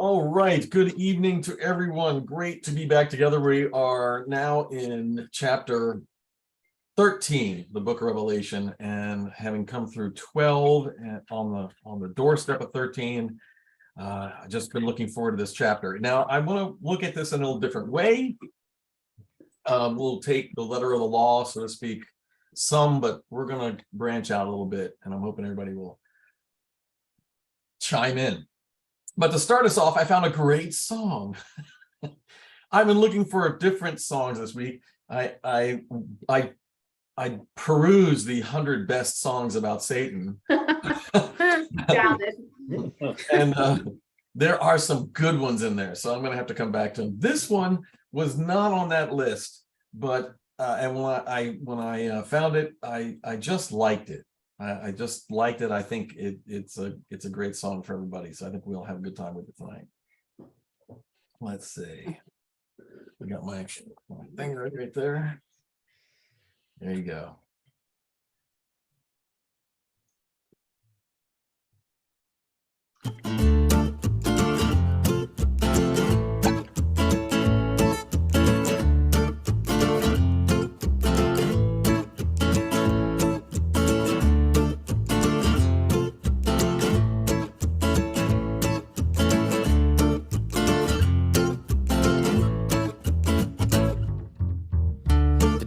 All right, good evening to everyone. Great to be back together. We are now in chapter 13, the book of Revelation, and having come through 12 and on the doorstep of 13, I've just been looking forward to this chapter. Now, I want to look at this in a little different way. We'll take the letter of the law, so to speak, but we're going to branch out a little bit, and I'm hoping everybody will chime in. But to start us off, I found a great song. I've been looking for different songs this week. I perused the 100 best songs about Satan. Found it. And there are some good ones in there, so I'm going to have to come back to them. This one was not on that list, but and when I found it, I just liked it. I just liked it. I think it's a great song for everybody. So I think we'll have a good time with it tonight. Let's see. We got my thing right there. There you go.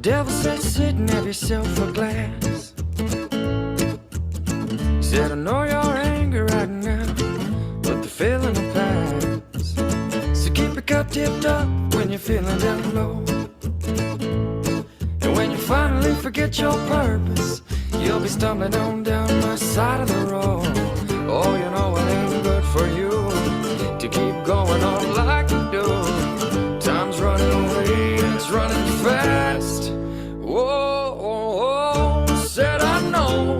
Devil said, sit and have yourself a glass. He said, I know you're angry right now, but the feeling will pass. So keep your cup tipped up when you're feeling down low. And when you finally forget your purpose, you'll be stumbling on down the side of the road. Oh, you know it ain't good for you to keep going on like you do. Time's running away and it's running fast. Whoa, said I know.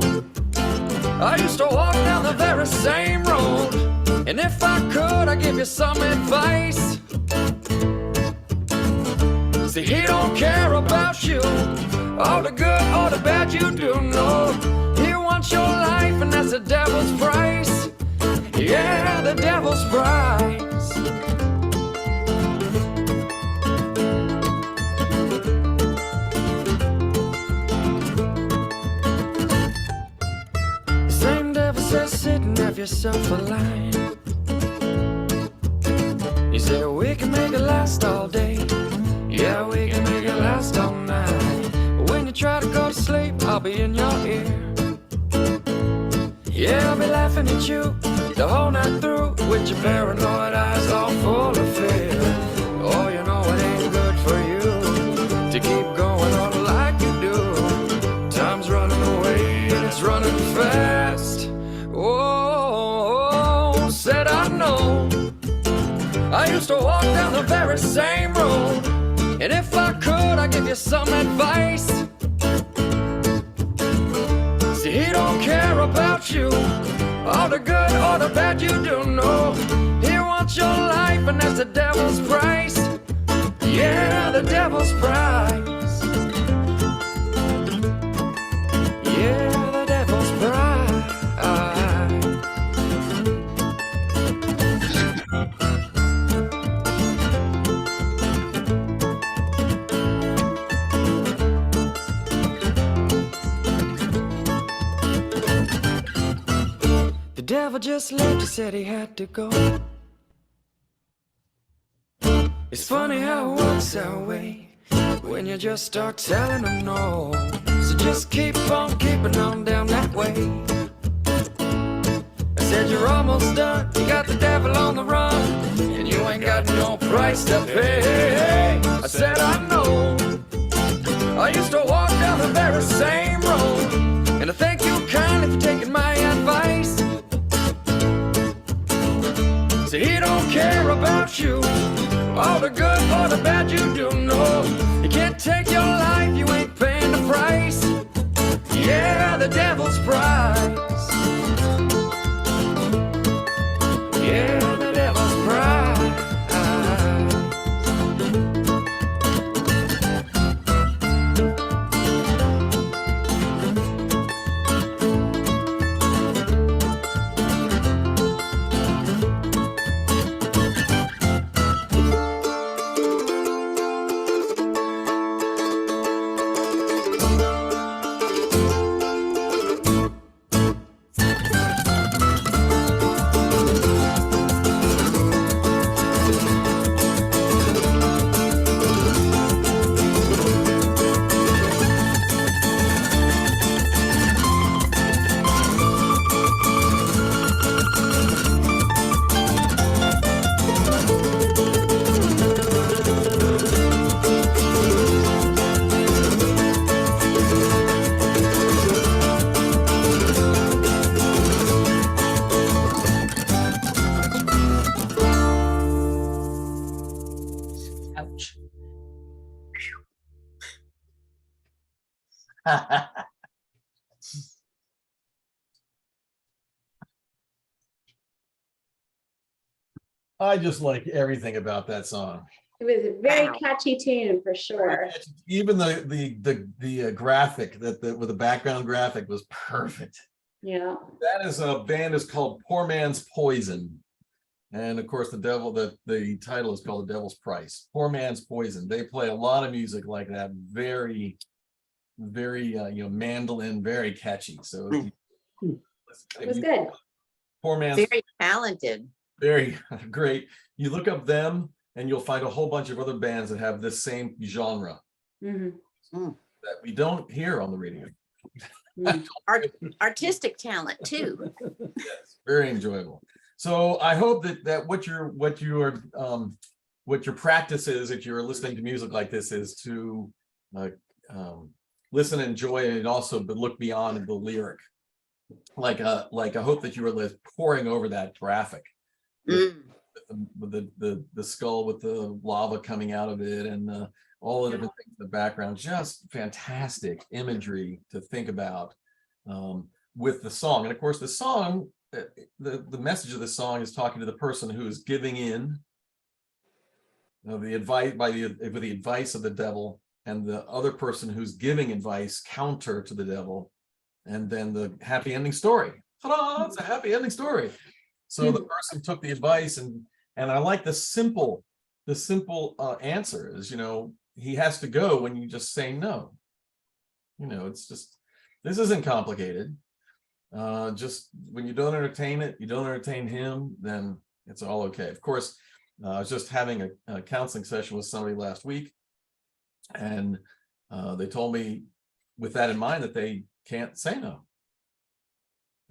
I used to walk down the very same road, and if I could, I'd give you some advice. See, he don't care about you, all the good or the bad you do know. He wants your life, and that's the devil's price. Yeah, the devil's price. Sit and have yourself a line. He said, we can make it last all day. Yeah, we can make it last all night. But when you try to go to sleep, I'll be in your ear. Yeah, I'll be laughing at you the whole night through, with your paranoid eyes all full of fear. Oh, you know it ain't good for you to keep going on like you do. Time's running away and it's running fast. Oh, said I know. I used to walk down the very same road, and if I could, I'd give you some advice. See, he don't care about you, all the good or the bad you do know. He wants your life, and that's the devil's price. Yeah, the devil's price. Yeah, the devil's price. The devil just left, he said he had to go. It's funny how it works that way when you just start telling them no. So just keep on keeping on down that way. I said you're almost done, you got the devil on the run, and you ain't got no price to pay. I said I know. I used to walk down the very same road, and I thank you kindly for taking my advice. See, he don't care about you, all the good or the bad you do know. He can't take your life, you ain't paying the price. Yeah, the devil's price. Yeah, the devil's price. I just like everything about that song. It was a very Wow. catchy tune for sure. Even the graphic with the background graphic was perfect. Yeah. That is a band is called Poor Man's Poison. And of course, the title is called The Devil's Price. Poor Man's Poison. They play a lot of music like that. Very, very, mandolin, very catchy. So It was good. Poor Man's Very talented. very great. You look up them and you'll find a whole bunch of other bands that have this same genre Mhm. that we don't hear on the radio. Mm. Artistic talent too. Yes, very enjoyable. So I hope that what your practice is if you're listening to music like this is to listen, enjoy, and also but look beyond the lyric. Like I hope that you were pouring over that graphic with the skull with the lava coming out of it and all the different things in the background. Just fantastic imagery to think about with the song. And of course, the song, the message of the song is talking to the person who is giving in the advice with the advice of the devil, and the other person who's giving advice counter to the devil, and then the happy ending story. Ta-da! It's a happy ending story. So the person took the advice, and I like the simple answer is, he has to go when you just say no. It's just, this isn't complicated. Just when you don't entertain it, you don't entertain him, then it's all okay. Of course, I was just having a counseling session with somebody last week, and they told me with that in mind that they can't say no.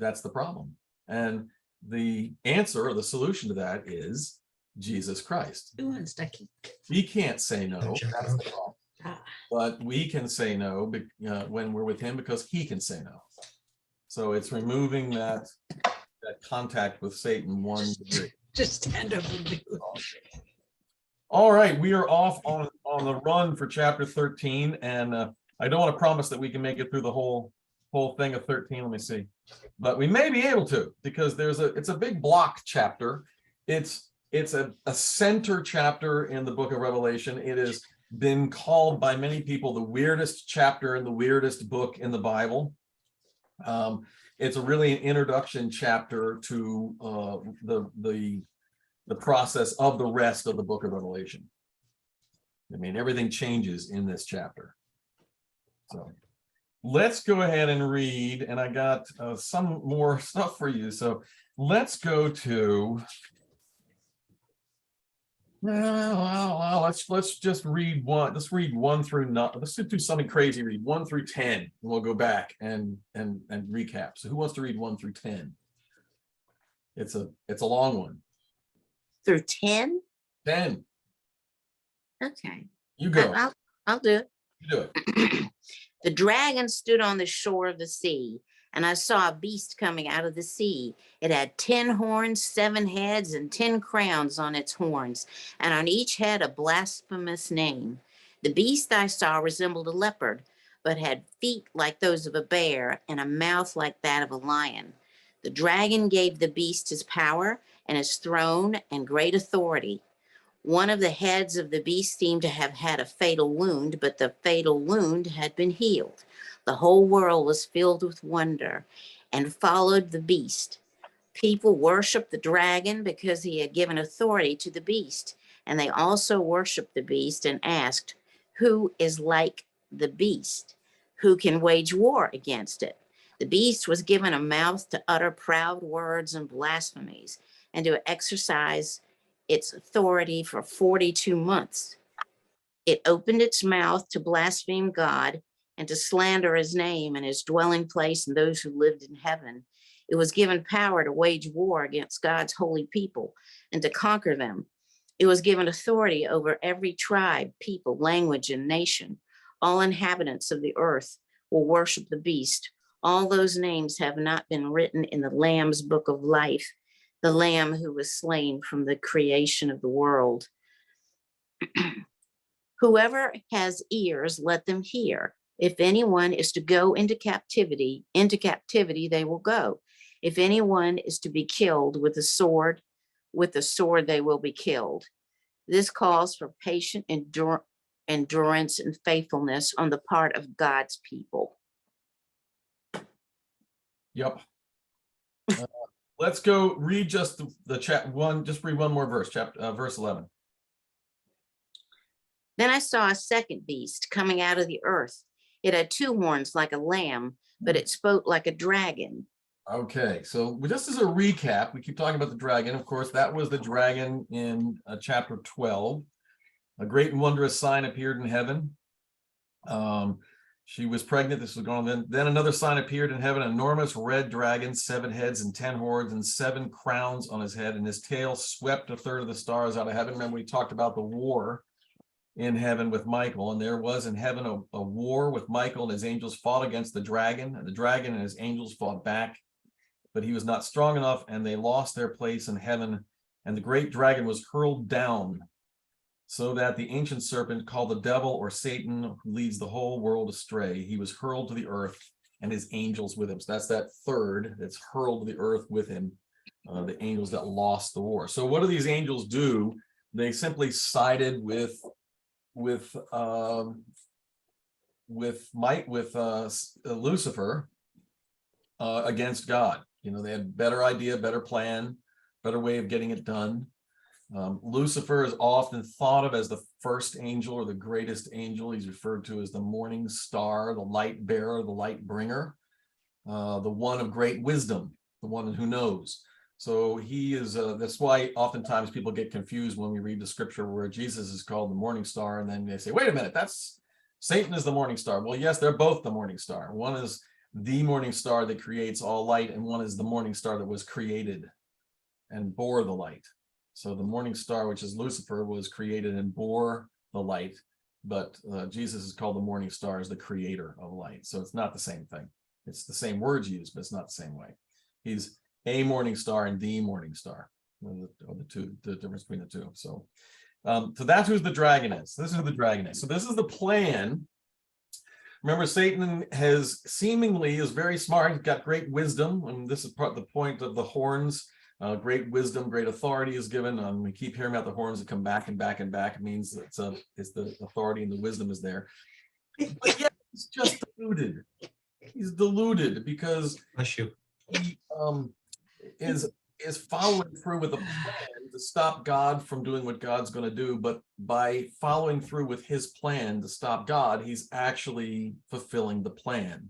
That's the problem. And the answer or the solution to that is Jesus Christ. He can't say no. That's the problem. But we can say no when we're with him because he can say no. So it's removing that contact with Satan 1 degree. Just stand over me. All right, we are off on the run for chapter 13, and I don't want to promise that we can make it through the whole thing of 13. Let me see, but we may be able to, because it's a big block chapter. It's a center chapter in the book of Revelation. It has been called by many people the weirdest chapter and the weirdest book in the Bible. It's really an introduction chapter to the process of the rest of the book of Revelation. I mean, everything changes in this chapter. So let's go ahead and read, and I got some more stuff for you. So let's go to, let's just read one. Let's read 1 through 9. Let's do something crazy. Read 1 through 10, and we'll go back and recap. So who wants to read 1 through 10? It's a long one. Through 10? 10. Okay. You go. I'll do it. You do it. The dragon stood on the shore of the sea, and I saw a beast coming out of the sea. It had 10 horns, 7 heads, and 10 crowns on its horns, and on each head a blasphemous name. The beast I saw resembled a leopard, but had feet like those of a bear and a mouth like that of a lion. The dragon gave the beast his power and his throne and great authority. One of the heads of the beast seemed to have had a fatal wound, but the fatal wound had been healed. The whole world was filled with wonder and followed the beast. People worshiped the dragon because he had given authority to the beast, and they also worshiped the beast and asked, "Who is like the beast? Who can wage war against it?" The beast was given a mouth to utter proud words and blasphemies, and to exercise its authority for 42 months. It opened its mouth to blaspheme God and to slander his name and his dwelling place and those who lived in heaven. It was given power to wage war against God's holy people and to conquer them. It was given authority over every tribe, people, language, and nation. All inhabitants of the earth will worship the beast. All those names have not been written in the Lamb's book of life, the Lamb who was slain from the creation of the world. Whoever has ears, let them hear If anyone is to go into captivity they will go. If anyone is to be killed with the sword they will be killed. This calls for patient endurance and faithfulness on the part of God's people. Yep. Let's go read just the just read one more verse, verse 11. Then I saw a second beast coming out of the earth. It had two horns like a lamb, but it spoke like a dragon. Okay, so just as a recap, we keep talking about the dragon. Of course, that was the dragon in chapter 12. A great and wondrous sign appeared in heaven. She was pregnant. This was going on. Then another sign appeared in heaven, an enormous red dragon, 7 heads and 10 horns and 7 crowns on his head, and his tail swept a third of the stars out of heaven. Remember, we talked about the war in heaven with Michael, and there was in heaven a war with Michael, and his angels fought against the dragon, and the dragon and his angels fought back, but he was not strong enough, and they lost their place in heaven, and the great dragon was hurled down, so that the ancient serpent, called the devil or Satan, who leads the whole world astray, he was hurled to the earth, and his angels with him. So that's that third that's hurled to the earth with him, the angels that lost the war. So what do these angels do? They simply sided with Lucifer against God. You know, they had better idea, better plan, better way of getting it done. Lucifer is often thought of as the first angel or the greatest angel. He's referred to as the morning star, the light bearer, the light bringer, the one of great wisdom, the one who knows. So he is, that's why oftentimes people get confused when we read the scripture where Jesus is called the morning star, and then they say, wait a minute, that's Satan is the morning star. Well, yes, they're both the morning star. One is the morning star that creates all light, and one is the morning star that was created and bore the light. So the morning star, which is Lucifer, was created and bore the light, but Jesus is called the morning star as the creator of light. So it's not the same thing. It's the same words used, but it's not the same way. He's a morning star and the morning star, the difference between the two. So that's who the dragon is. This is who the dragon is. So this is the plan. Remember, Satan is very smart. He's got great wisdom, and this is the point of the horns. Great wisdom, great authority is given. We keep hearing about the horns that come back and back and back. It means that it's the authority and the wisdom is there. But yet he's just deluded. He's deluded because he is following through with a plan to stop God from doing what God's going to do. But by following through with his plan to stop God, he's actually fulfilling the plan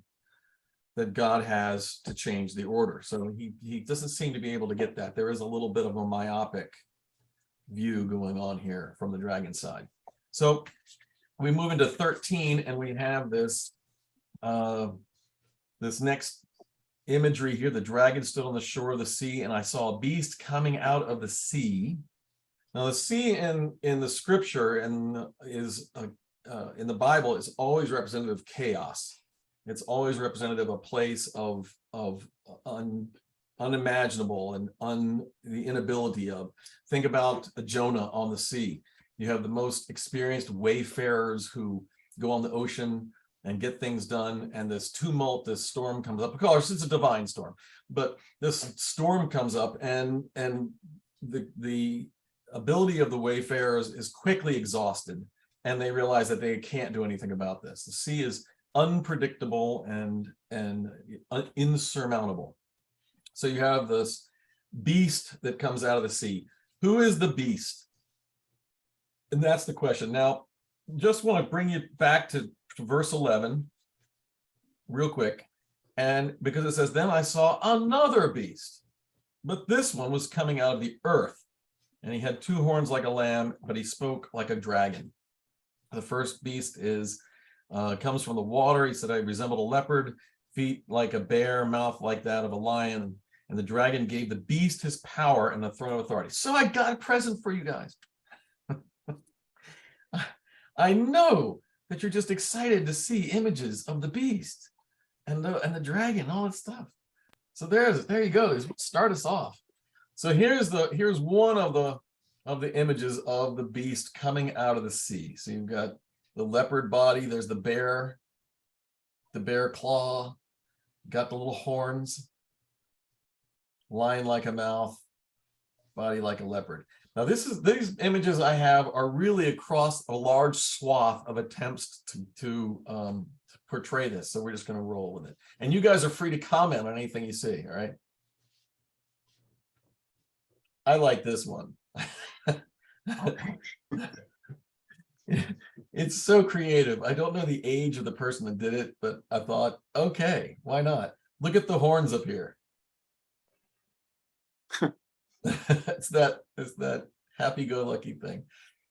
that God has to change the order. So he doesn't seem to be able to get that. There is a little bit of a myopic view going on here from the dragon side. So we move into 13, and we have this next imagery here. The dragon stood on the shore of the sea, and I saw a beast coming out of the sea. Now the sea in the scripture and is in the Bible is always representative of chaos. It's always representative of a place of unimaginable and the inability of. Think about Jonah on the sea. You have the most experienced wayfarers who go on the ocean and get things done, and this tumult, this storm comes up. Of course, it's a divine storm, but this storm comes up, and the ability of the wayfarers is quickly exhausted, and they realize that they can't do anything about this. The sea is unpredictable and insurmountable. So you have this beast that comes out of the sea. Who is the beast? And that's the question. Now, just want to bring you back to verse 11 real quick. And because it says, then I saw another beast, but this one was coming out of the earth, and he had 2 horns like a lamb, but he spoke like a dragon. The first beast comes from the water. He said, I resembled a leopard, feet like a bear, mouth like that of a lion. And the dragon gave the beast his power and the throne of authority. So I got a present for you guys. I know that you're just excited to see images of the beast and the dragon, all that stuff. So there you go. Start us off. So here's one of the images of the beast coming out of the sea. So you've got the leopard body, there's the bear the bear claw, got the little horns, lion like a mouth, body like a leopard. Now these images I have are really across a large swath of attempts to portray this. So we're just going to roll with it. And you guys are free to comment on anything you see. All right. I like this one. Okay. It's so creative. I don't know the age of the person that did it, but I thought, okay, why not? Look at the horns up here. it's that happy-go-lucky thing.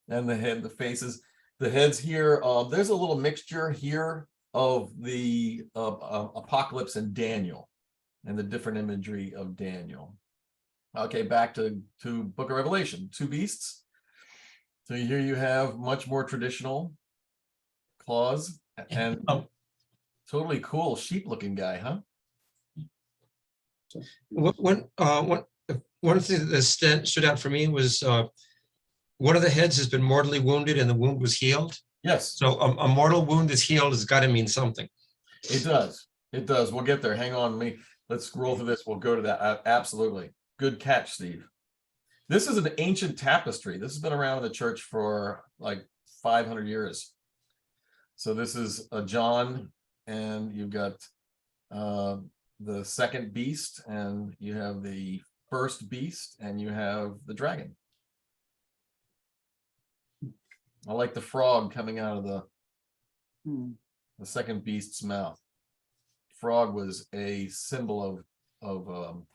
And the head, the faces, the heads here. There's a little mixture here of the apocalypse and Daniel and the different imagery of Daniel. Okay, back to Book of Revelation, 2 beasts. So here you have much more traditional claws and totally cool sheep-looking guy, huh? One thing that stood out for me was one of the heads has been mortally wounded and the wound was healed. Yes. So a mortal wound that's healed has got to mean something. It does. It does. We'll get there. Hang on. Let's scroll through this. We'll go to that. Absolutely. Good catch, Steve. This is an ancient tapestry. This has been around in the church for like 500 years. So this is a John, and you've got the second beast, and you have the first beast, and you have the dragon. I like the frog coming out of the second beast's mouth. Frog was a symbol of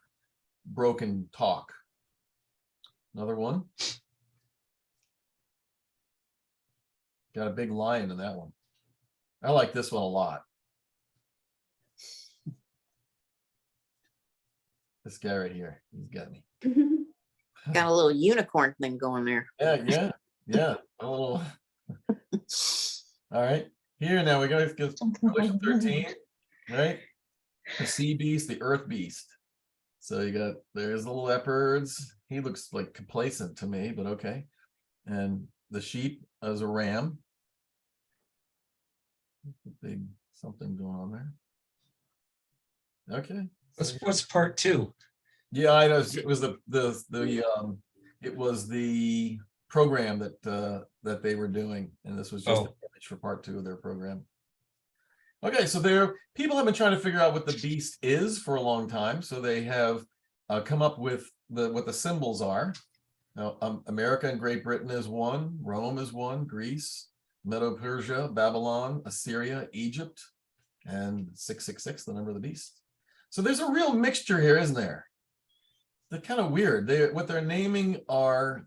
broken talk. Another one. Got a big lion in that one. I like this one a lot. This guy right here, he's got me. Got a little unicorn thing going there. Yeah. A little. All right. Here now we go to Revelation 13, right? The sea beast, the earth beast. So there's the leopards. He looks like complacent to me, but okay. And the sheep as a ram. Big something going on there. Okay. What's part 2? Yeah, I know. It was it was the program that they were doing, and this was just an image for part 2 of their program. Okay, so people have been trying to figure out what the beast is for a long time. So they have come up with what the symbols are. Now, America and Great Britain is one, Rome is one, Greece, Medo-Persia, Babylon, Assyria, Egypt, and 666, the number of the beast. So there's a real mixture here, isn't there? They're kind of weird. What they're naming are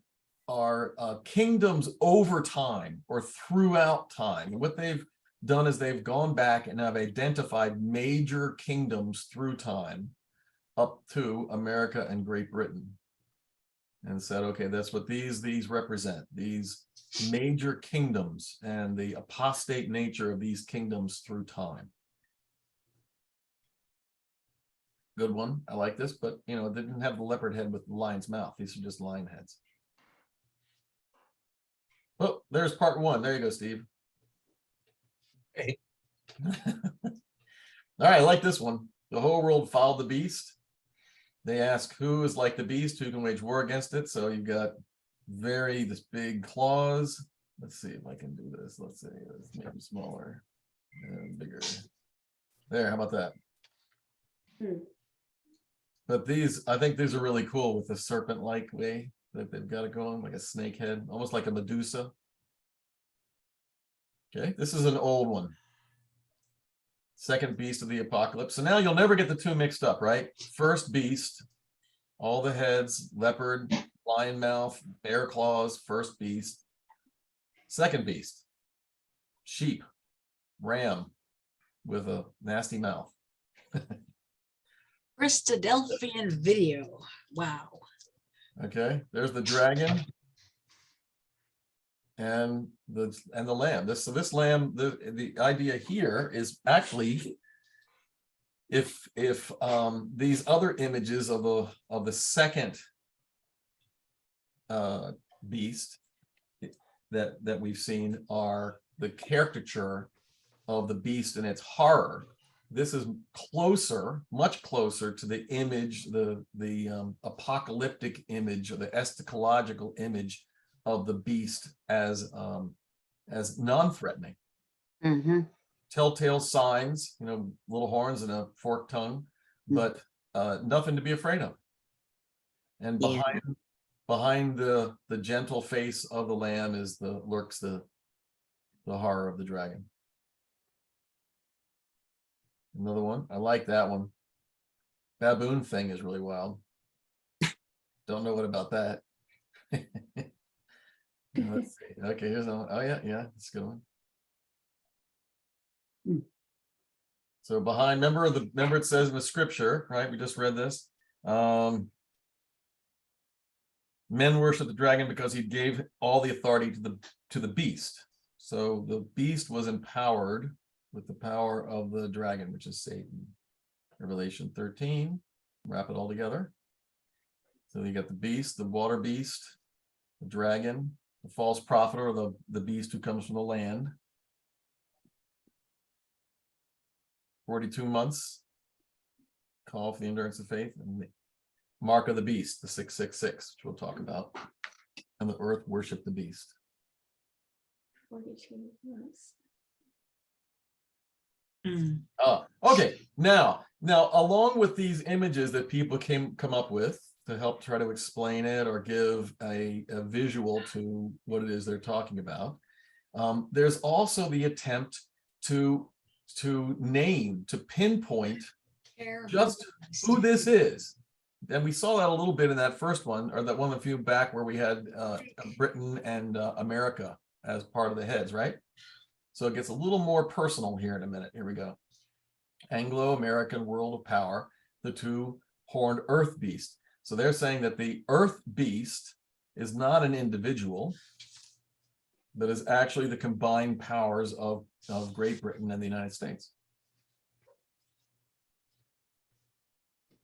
kingdoms over time or throughout time. And what they've done is they've gone back and have identified major kingdoms through time up to America and Great Britain, and said, okay, that's what these represent, these major kingdoms and the apostate nature of these kingdoms through time. Good one. I like this, but it didn't have the leopard head with the lion's mouth. These are just lion heads. Oh, there's part 1. There you go, Steve. Okay. All right, I like this one. The whole world followed the beast. They ask who is like the beast, who can wage war against it. So you've got this big claws. Let's see if I can do this. Let's see, let's make them smaller and bigger. There, how about that? But I think these are really cool with the serpent-like way that they've got it going, like a snake head, almost like a Medusa. Okay, this is an old one. Second beast of the apocalypse. So now you'll never get the 2 mixed up, right? First beast, all the heads, leopard, lion mouth, bear claws, first beast. Second beast, sheep, ram with a nasty mouth. Christadelphian video. Wow. Okay, there's the dragon and the lamb. This lamb, the idea here is actually if these other images of the second beast that we've seen are the caricature of the beast and its horror, this is closer, much closer to the image, the apocalyptic image or the eschatological image of the beast as non-threatening. Mm-hmm. Telltale signs, little horns and a forked tongue, but nothing to be afraid of. And behind the gentle face of the lamb lurks the horror of the dragon. Another one. I like that one. Baboon thing is really wild. Don't know what about that. Let's see. Okay, here's one. Oh yeah, that's a good one. So behind, remember it says in the scripture, right? We just read this. Men worship the dragon because he gave all the authority to the beast. So the beast was empowered with the power of the dragon, which is Satan. Revelation 13, wrap it all together. So you got the beast, the water beast, the dragon, the false prophet, or the beast who comes from the land. 42 months, call for the endurance of faith, and the mark of the beast, the 666, which we'll talk about. And the earth worship the beast. 42 months. Okay. Now, along with these images that people come up with to help try to explain it or give a visual to what it is they're talking about, there's also the attempt to pinpoint just who this is. And we saw that a little bit in that first one, or that one a few back where we had Britain and America as part of the heads, right? So it gets a little more personal here in a minute. Here we go. Anglo-American world of power, the two-horned earth beast. So they're saying that the earth beast is not an individual, but is actually the combined powers of Great Britain and the United States.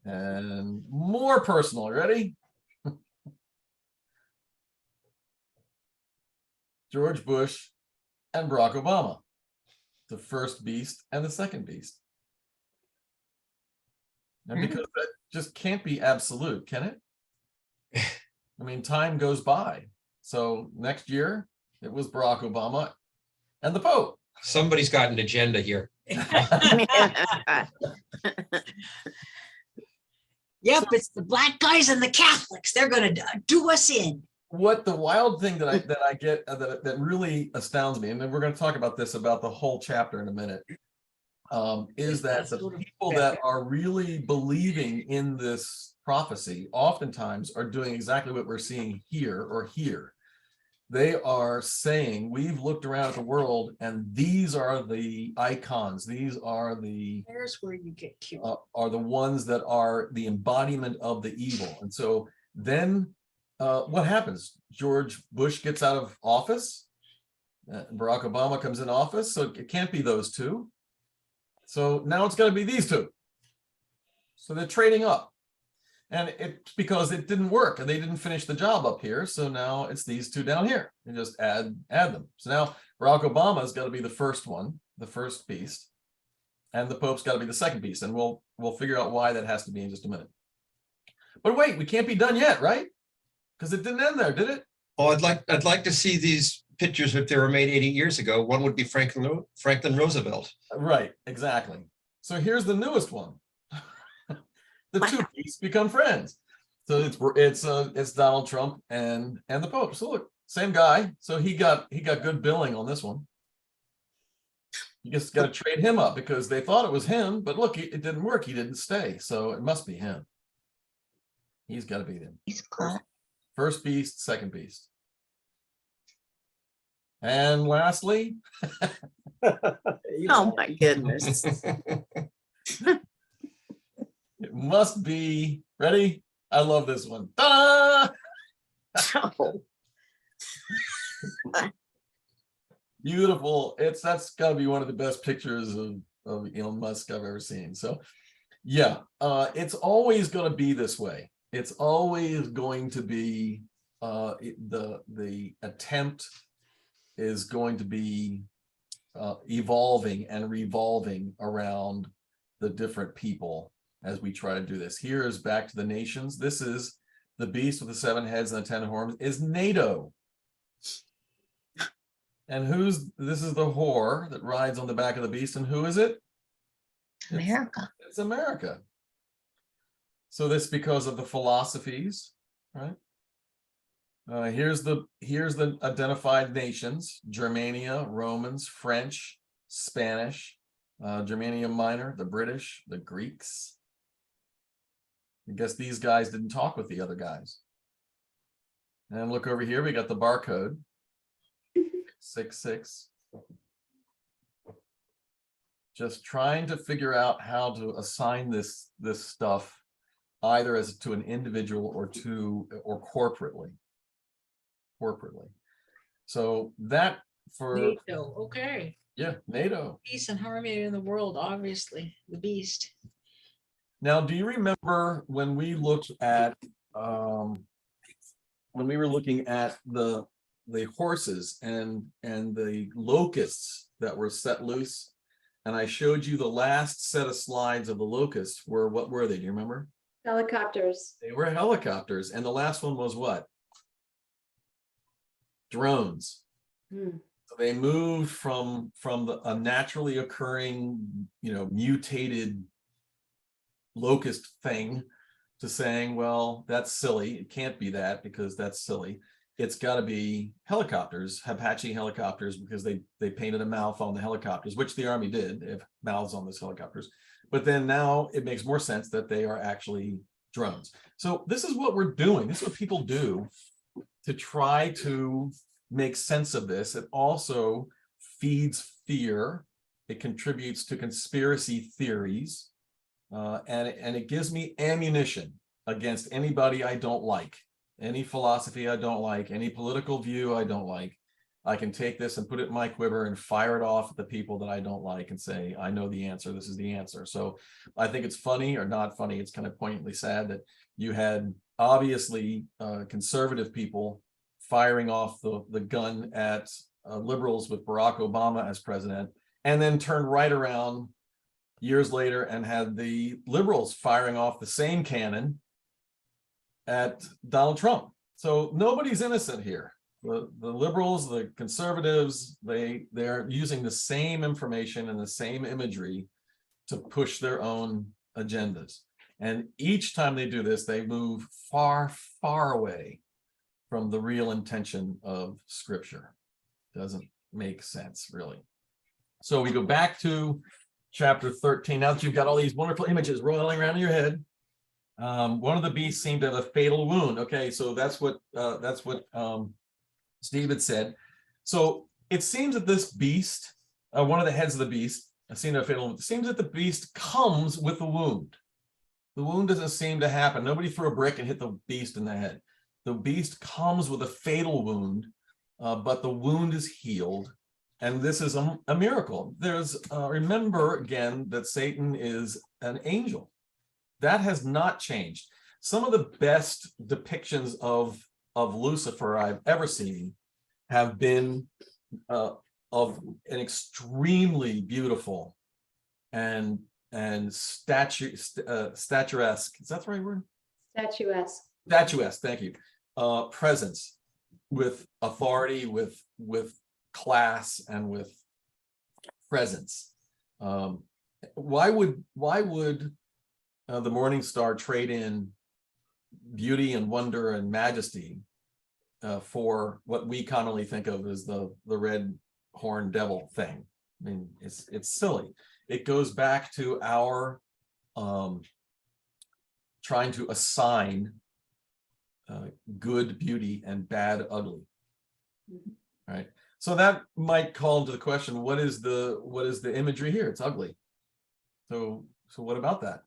And more personal, ready? George Bush and Barack Obama, the first beast and the second beast. And because that just can't be absolute, can it? I mean, time goes by. So next year, it was Barack Obama and the Pope. Somebody's got an agenda here. Yep, it's the black guys and the Catholics. They're going to do us in. What the wild thing that I get that really astounds me, and then we're going to talk about the whole chapter in a minute, is that the people that are really believing in this prophecy oftentimes are doing exactly what we're seeing here or here. They are saying, we've looked around at the world and these are the icons. These are There's where you get killed. are the ones that are the embodiment of the evil. And so then what happens? George Bush gets out of office. Barack Obama comes in office. So it can't be those two. So now it's going to be these two. So they're trading up. And it's because it didn't work and they didn't finish the job up here. So now it's these two down here. You just add them. So now Barack Obama's got to be the first one, the first beast, and the Pope's got to be the second beast. And we'll figure out why that has to be in just a minute. But wait, we can't be done yet, right? Because it didn't end there, did it? Oh, I'd like to see these pictures if they were made 80 years ago. One would be Franklin Roosevelt. Right, exactly. So here's the newest one. The two beasts become friends. So it's Donald Trump and the Pope. So look, same guy. So he got good billing on this one. You just got to trade him up because they thought it was him, but look, it didn't work. He didn't stay. So it must be him. He's got to be them. First beast, second beast. And lastly, Oh my goodness. it must be, ready? I love this one. Ta-da! Oh. Beautiful. That's got to be one of the best pictures of Elon Musk I've ever seen. So yeah, it's always going to be this way. It's always going to be the attempt is going to be evolving and revolving around the different people as we try to do this. Here is back to the nations. This is the beast with the 7 heads and the 10 horns is NATO. And this is the whore that rides on the back of the beast, and who is it? America. It's America. So this because of the philosophies, right? Here's the identified nations: Germania, Romans, French, Spanish, Germania Minor, the British, the Greeks. I guess these guys didn't talk with the other guys. And look over here, we got the barcode. 66. Just trying to figure out how to assign this stuff either as to an individual or corporately. So that for NATO, okay. NATO. Peace and harmony in the world, obviously, the beast. Now, do you remember when we looked at when we were looking at the horses and the locusts that were set loose, and I showed you the last set of slides of the locusts were, what were they? Do you remember? Helicopters. They were helicopters, and the last one was what? Drones. So they moved from a naturally occurring, mutated locust thing to saying, well, that's silly. It can't be that because that's silly. It's got to be helicopters, Apache helicopters, because they painted a mouth on the helicopters, which the Army did, have mouths on those helicopters. But then now it makes more sense that they are actually drones. So this is what we're doing. This is what people do to try to make sense of this. It also feeds fear. It contributes to conspiracy theories. And it gives me ammunition against anybody I don't like. Any philosophy I don't like, any political view I don't like. I can take this and put it in my quiver and fire it off at the people that I don't like and say, I know the answer, this is the answer. So I think it's funny, or not funny, it's kind of poignantly sad that you had obviously conservative people firing off the gun at liberals with Barack Obama as president, and then turned right around years later and had the liberals firing off the same cannon at Donald Trump. So nobody's innocent here. The liberals, the conservatives, they're using the same information and the same imagery to push their own agendas. And each time they do this, they move far, far away from the real intention of Scripture. Doesn't make sense, really. So we go back to chapter 13. Now that you've got all these wonderful images rolling around in your head, one of the beasts seemed to have a fatal wound. Okay, so that's what Steve had said. So it seems that this beast, one of the heads of the beast, seemed to have a fatal wound. It seems that the beast comes with a wound. The wound doesn't seem to happen. Nobody threw a brick and hit the beast in the head. The beast comes with a fatal wound, but the wound is healed. And this is a miracle. There's remember again that Satan is an angel. That has not changed. Some of the best depictions of Lucifer I've ever seen have been of an extremely beautiful and statuesque. Is that the right word? Statuesque. Statuesque. Thank you. Presence, with authority, with class, and with presence. Why would the Morning Star trade in beauty and wonder and majesty for what we commonly think of as the red horned devil thing? I mean, it's silly. It goes back to our trying to assign good beauty and bad ugly. Right. So that might call into the question, what is the imagery here? It's ugly. So what about that?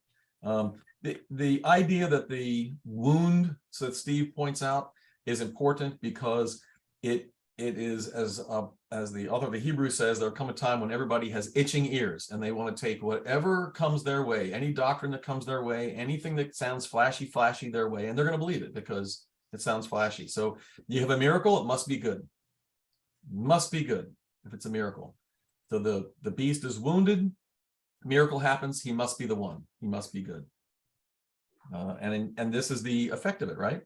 The idea that the wound, so that Steve points out, is important because it is, as the author of the Hebrews says, there'll come a time when everybody has itching ears and they want to take whatever comes their way, any doctrine that comes their way, anything that sounds flashy their way, and they're going to believe it because it sounds flashy. So you have a miracle, it must be good. Must be good if it's a miracle. So the beast is wounded, Miracle happens, he must be the one. He must be good. And this is the effect of it, right?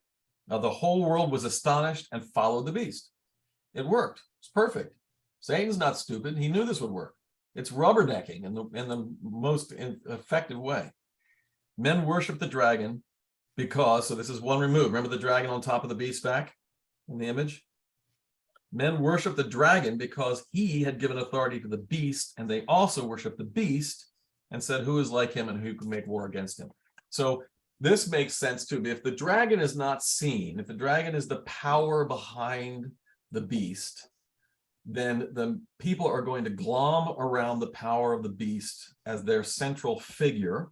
The whole world was astonished and followed the beast. It worked. It's perfect. Satan's not stupid. He knew this would work. It's rubbernecking in the most effective way. Men worship the dragon because, so this is one removed. Remember the dragon on top of the beast back in the image? Men worship the dragon because he had given authority to the beast, and they also worship the beast and said, who is like him and who can make war against him? So this makes sense too. If the dragon is not seen, if the dragon is the power behind the beast, then the people are going to glom around the power of the beast as their central figure,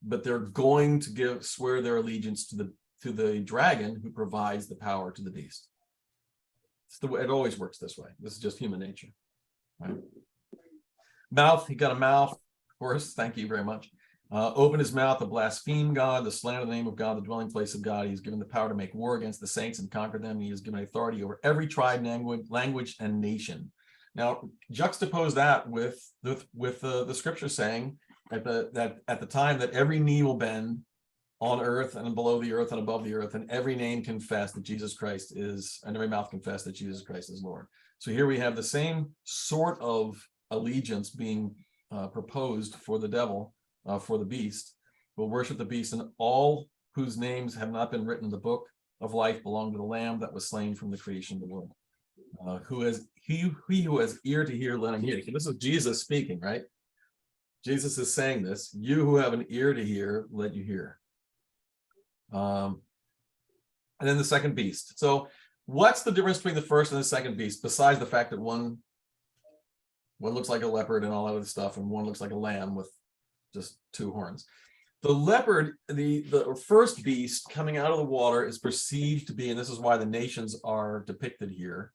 but they're going to swear their allegiance to the dragon who provides the power to the beast. It's the way it always works this way. This is just human nature. Right? Mouth, he got a mouth, of course. Thank you very much. Open his mouth to blaspheme God, to slander the name of God, the dwelling place of God. He's given the power to make war against the saints and conquer them. He has given authority over every tribe, language, and nation. Now, juxtapose that with the scripture saying that at the time that every knee will bend on earth and below the earth and above the earth, and every name confess that Jesus Christ is, and every mouth confess that Jesus Christ is Lord. So here we have the same sort of allegiance being proposed for the devil. For the beast, will worship the beast, and all whose names have not been written in the book of life belong to the Lamb that was slain from the creation of the world. He who has ear to hear, let him hear. This is Jesus speaking, right? Jesus is saying this. You who have an ear to hear, let you hear. And then the second beast. So, what's the difference between the first and the second beast? Besides the fact that one looks like a leopard and all that other stuff, and one looks like a lamb with just two horns. The leopard, the first beast coming out of the water, is perceived to be, and this is why the nations are depicted here.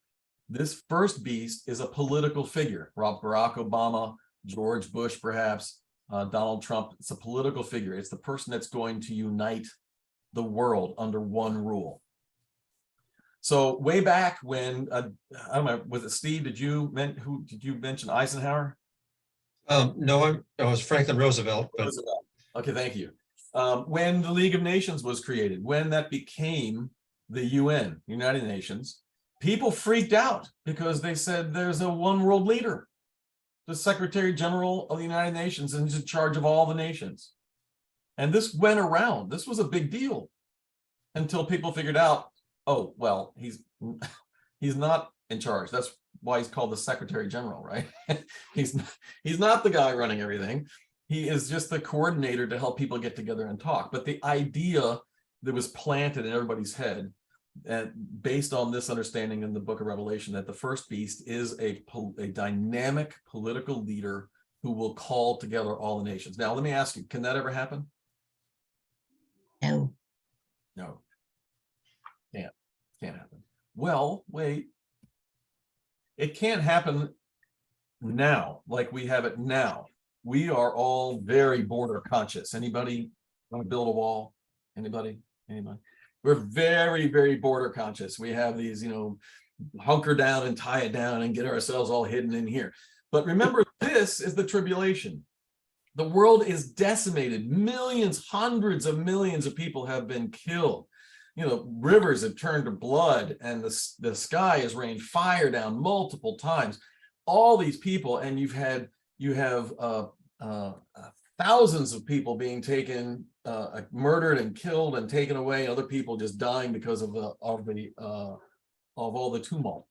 This first beast is a political figure. Barack Obama, George Bush, perhaps, Donald Trump. It's a political figure. It's the person that's going to unite the world under one rule. So way back when, I don't know, was it Steve? Did you mention Eisenhower? No, it was Franklin Roosevelt. But... Okay, thank you. When the League of Nations was created, when that became the UN, United Nations, people freaked out because they said there's a one world leader. The Secretary General of the United Nations is in charge of all the nations. And this went around. This was a big deal until people figured out, oh, well, he's not in charge. That's why he's called the Secretary General, right? he's not the guy running everything. He is just the coordinator to help people get together and talk. But the idea that was planted in everybody's head, based on this understanding in the book of Revelation, that the first beast is a dynamic political leader who will call together all the nations. Now, let me ask you, can that ever happen? No. No. Can't happen. Well, wait. It can't happen now, like we have it now. We are all very border conscious. Anybody want to build a wall? Anybody? We're very, very border conscious. We have these, hunker down and tie it down and get ourselves all hidden in here. But remember, this is the tribulation. The world is decimated. Millions, hundreds of millions of people have been killed. Rivers have turned to blood, and the sky has rained fire down multiple times. All these people, and you have thousands of people being taken, murdered and killed and taken away, and other people just dying because of all the tumult.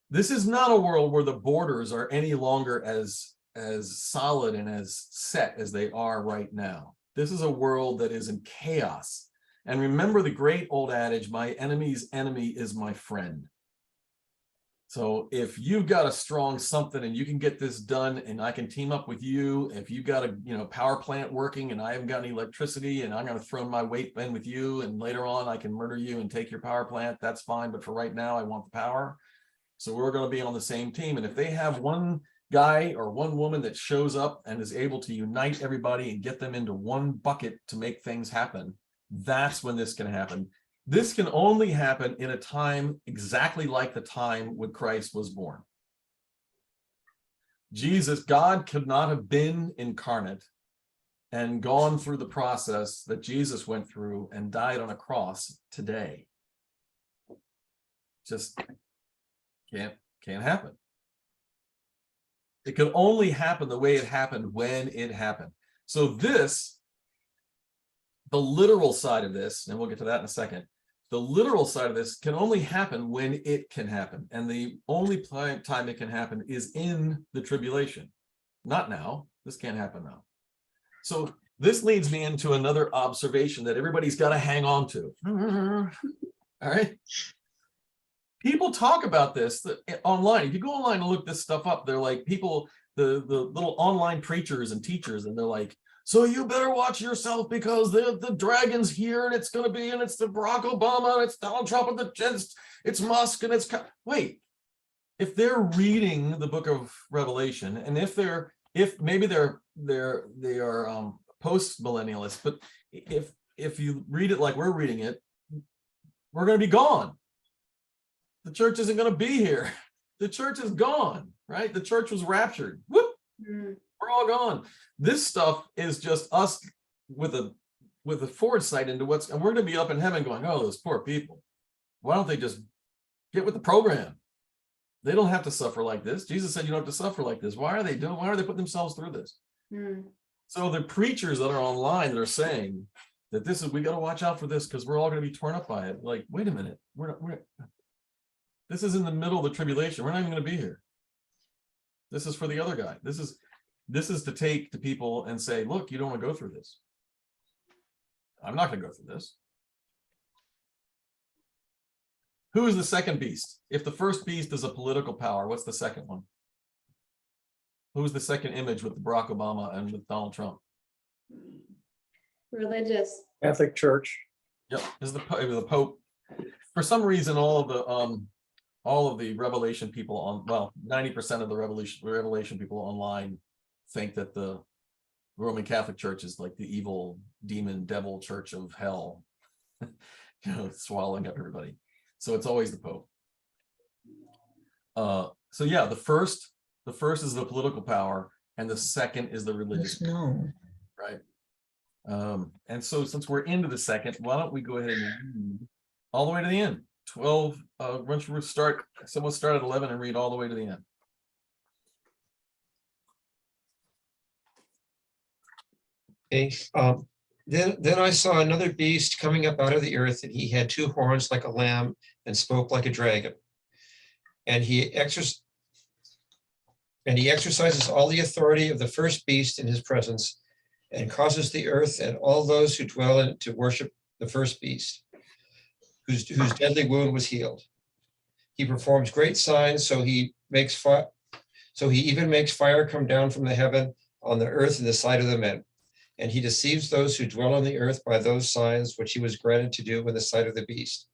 This is not a world where the borders are any longer as solid and as set as they are right now. This is a world that is in chaos. And remember the great old adage, my enemy's enemy is my friend. So if you've got a strong something and you can get this done and I can team up with you, if you've got a power plant working and I haven't got any electricity and I'm going to throw my weight in with you and later on I can murder you and take your power plant, that's fine. But for right now, I want the power. So we're going to be on the same team. And if they have one guy or one woman that shows up and is able to unite everybody and get them into one bucket to make things happen, that's when this can happen. This can only happen in a time exactly like the time when Christ was born. God could not have been incarnate and gone through the process that Jesus went through and died on a cross today. Just can't happen. It could only happen the way it happened when it happened. So this, the literal side of this, and we'll get to that in a second, the literal side of this can only happen when it can happen. And the only time it can happen is in the tribulation. Not now. This can't happen now. So this leads me into another observation that everybody's got to hang on to. All right. People talk about this online. If you go online and look this stuff up, they're like people, the little online preachers and teachers, and they're like, so you better watch yourself because the dragon's here and it's going to be, and it's the Barack Obama, and it's Donald Trump, and it's Musk, and it's, wait, if they're reading the book of Revelation, and if maybe they are post-millennialists, but if you read it like we're reading it, we're going to be gone. The church isn't going to be here. The church is gone, right? The church was raptured. Whoop, we're all gone. This stuff is just us with a foresight into and we're going to be up in heaven going, oh, those poor people. Why don't they just get with the program? They don't have to suffer like this. Jesus said you don't have to suffer like this. Why are they putting themselves through this? So the preachers that are online that are saying that we got to watch out for this because we're all going to be torn up by it. Like, wait a minute. This is in the middle of the tribulation. We're not even going to be here. This is for the other guy. This is to take to people and say, look, you don't want to go through this. I'm not going to go through this. Who is the second beast? If the first beast is a political power, what's the second one? Who's the second image with Barack Obama and with Donald Trump? Religious. Catholic Church. Yep, is the Pope. For some reason, all of the Revelation people 90% of the Revelation people online think that the Roman Catholic Church is like the evil demon devil church of hell, swallowing up everybody. So it's always the Pope. So yeah, the first is the political power, and the second is the religious. No. Right. And so since we're into the second, why don't we go ahead and read all the way to the end? 12. Once we start, someone start at 11 and read all the way to the end. Okay. Then I saw another beast coming up out of the earth, and he had two horns like a lamb and spoke like a dragon. And he exercises all the authority of the first beast in his presence, and causes the earth and all those who dwell in it to worship the first beast, whose deadly wound was healed. He performs great signs, so he even makes fire come down from the heaven on the earth in the sight of the men. And he deceives those who dwell on the earth by those signs which he was granted to do in the sight of the beast,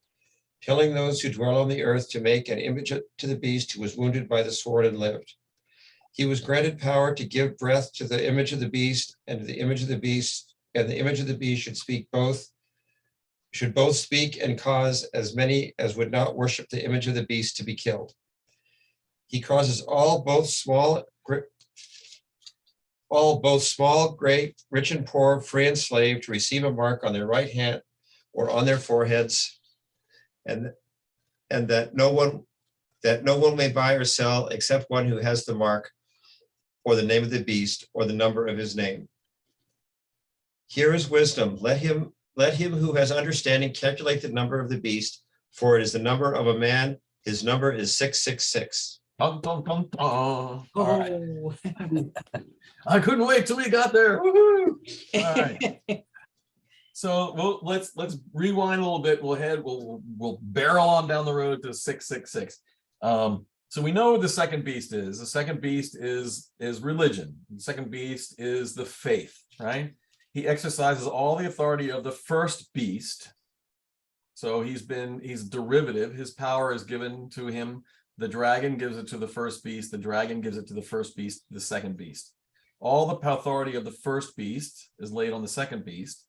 telling those who dwell on the earth to make an image to the beast who was wounded by the sword and lived. He was granted power to give breath to the image of the beast, and the image of the beast, and the image of the beast should both speak and cause as many as would not worship the image of the beast to be killed. He causes both small, great, rich and poor, free and slave, to receive a mark on their right hand or on their foreheads, and that no one may buy or sell except one who has the mark, or the name of the beast, or the number of his name. Here is wisdom. Let him who has understanding calculate the number of the beast, for it is the number of a man. His number is 666. Dun, dun, dun, dun. All right. Oh. I couldn't wait till we got there. Woo-hoo. All right. So let's rewind a little bit. We'll barrel on down the road to 666. So we know what the second beast is. The second beast is religion. The second beast is the faith, right? He exercises all the authority of the first beast. So he's derivative. His power is given to him. The dragon gives it to the first beast. The dragon gives it to the first beast, the second beast. All the authority of the first beast is laid on the second beast.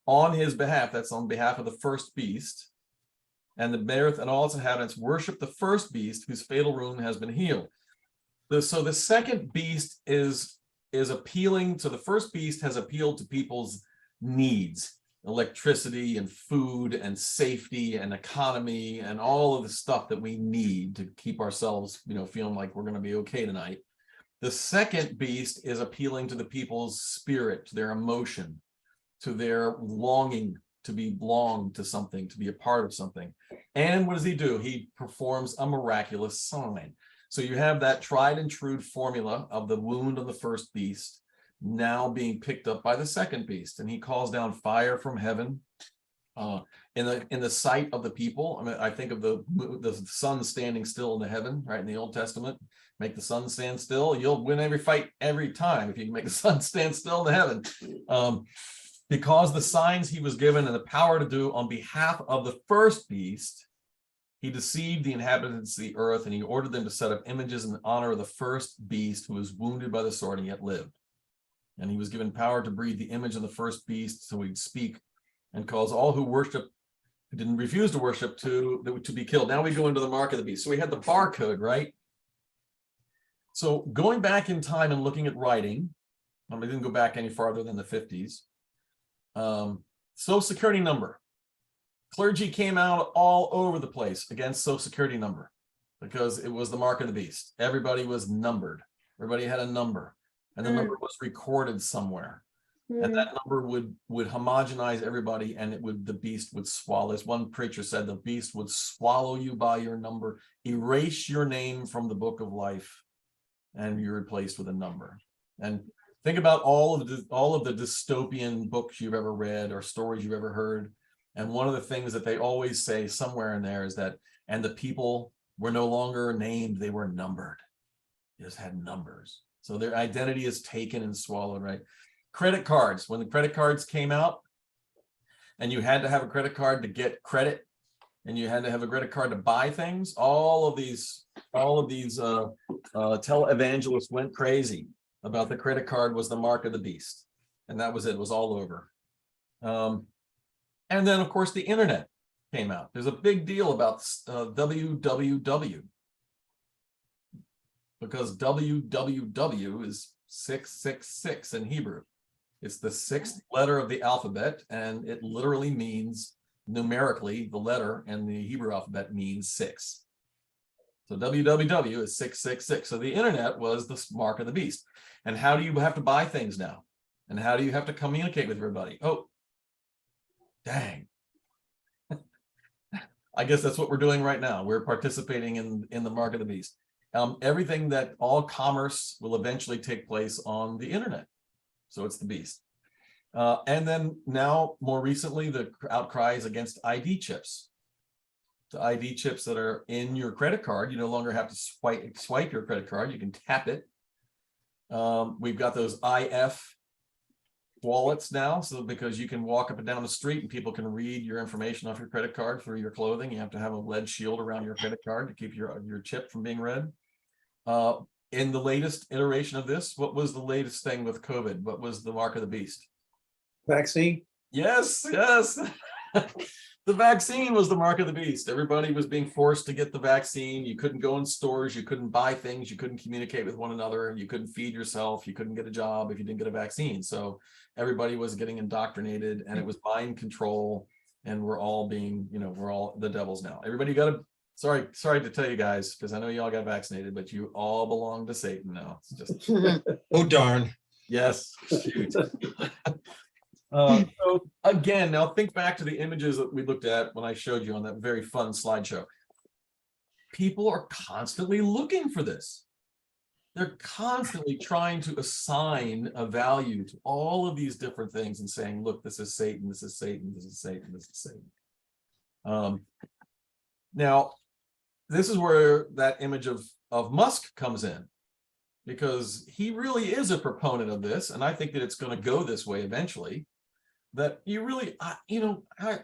On his behalf, that's on behalf of the first beast. And the earth and all its inhabitants worship the first beast, whose fatal wound has been healed. So the second beast is appealing to the first beast, has appealed to people's needs, electricity and food and safety and economy and all of the stuff that we need to keep ourselves, feeling like we're going to be okay tonight. The second beast is appealing to the people's spirit, to their emotion, to their longing to belong to something, to be a part of something. And what does he do? He performs a miraculous sign. So you have that tried and true formula of the wound of the first beast now being picked up by the second beast, and he calls down fire from heaven in the sight of the people. I mean, I think of the sun standing still in the heaven, right? In the Old Testament, make the sun stand still. You'll win every fight every time if you can make the sun stand still in the heaven. Because the signs he was given and the power to do on behalf of the first beast, he deceived the inhabitants of the earth, and he ordered them to set up images in honor of the first beast who was wounded by the sword and yet lived. And he was given power to breathe the image of the first beast, so he'd speak and cause all who didn't refuse to worship to be killed. Now we go into the mark of the beast. So we had the barcode, right? So going back in time and looking at writing, I didn't go back any farther than the 50s. Social Security number. Clergy came out all over the place against Social Security number because it was the mark of the beast. Everybody was numbered. Everybody had a number, and the number was recorded somewhere. And that number would homogenize everybody, and the beast would swallow. As one preacher said, the beast would swallow you by your number, erase your name from the book of life, and you're replaced with a number. And think about all of the dystopian books you've ever read or stories you've ever heard. And one of the things that they always say somewhere in there is that, and the people were no longer named, they were numbered. They just had numbers. So their identity is taken and swallowed, right? Credit cards. When the credit cards came out, and you had to have a credit card to get credit, and you had to have a credit card to buy things, all of these televangelists went crazy about the credit card was the mark of the beast. And that was it. It was all over. And then, of course, the internet came out. There's a big deal about www, because www is 666 in Hebrew. It's the sixth letter of the alphabet, and it literally means, numerically, the letter in the Hebrew alphabet means 6. So www is 666. So the internet was the mark of the beast. And how do you have to buy things now? And how do you have to communicate with everybody? Oh, dang. I guess that's what we're doing right now. We're participating in the mark of the beast. Everything that all commerce will eventually take place on the internet. So it's the beast. And then now, more recently, the outcries against ID chips. The ID chips that are in your credit card, you no longer have to swipe your credit card. You can tap it. We've got those IF wallets now, so because you can walk up and down the street and people can read your information off your credit card through your clothing. You have to have a lead shield around your credit card to keep your chip from being read. In the latest iteration of this, what was the latest thing with COVID? What was the mark of the beast? Vaccine? Yes. The vaccine was the mark of the beast. Everybody was being forced to get the vaccine. You couldn't go in stores. You couldn't buy things. You couldn't communicate with one another. You couldn't feed yourself. You couldn't get a job if you didn't get a vaccine. So everybody was getting indoctrinated, and it was mind control. And we're all being, we're all the devils now. Everybody got to, sorry to tell you guys, because I know you all got vaccinated, but you all belong to Satan now. It's just, Oh, darn. yes. Shoot. So again, now think back to the images that we looked at when I showed you on that very fun slideshow. People are constantly looking for this. They're constantly trying to assign a value to all of these different things and saying, look, this is Satan, this is Satan, this is Satan, this is Satan. Now, this is where that image of Musk comes in, because he really is a proponent of this, and I think that it's going to go this way eventually. That you really, I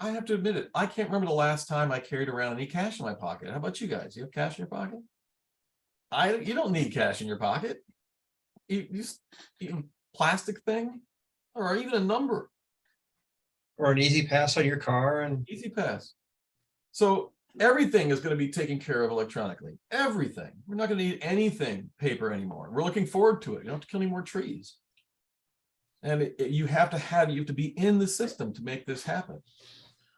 have to admit it, I can't remember the last time I carried around any cash in my pocket. How about you guys? You have cash in your pocket? You don't need cash in your pocket. You plastic thing, or even a number. Or an easy pass on your car. And Easy pass. So Everything is going to be taken care of electronically. Everything. We're not going to need anything paper anymore. We're looking forward to it. You don't have to kill any more trees. And you have to be in the system to make this happen.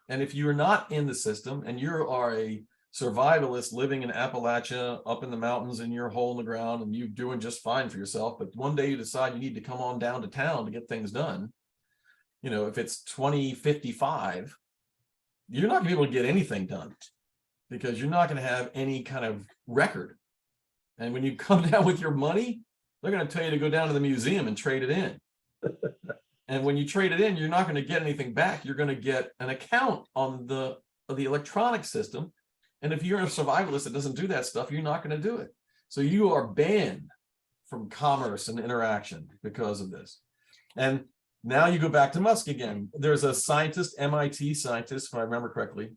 And if you're not in the system and you are a survivalist living in Appalachia up in the mountains in your hole in the ground and you're doing just fine for yourself, but one day you decide you need to come on down to town to get things done, you know, if it's 2055, you're not going to be able to get anything done because you're not going to have any kind of record. And when you come down with your money, they're going to tell you to go down to the museum and trade it in. And when you trade it in, you're not going to get anything back. You're going to get an account on the electronic system. And if you're a survivalist that doesn't do that stuff, you're not going to do it. So you are banned from commerce and interaction because of this. And now you go back to Musk again. There's a scientist, MIT scientist, if I remember correctly.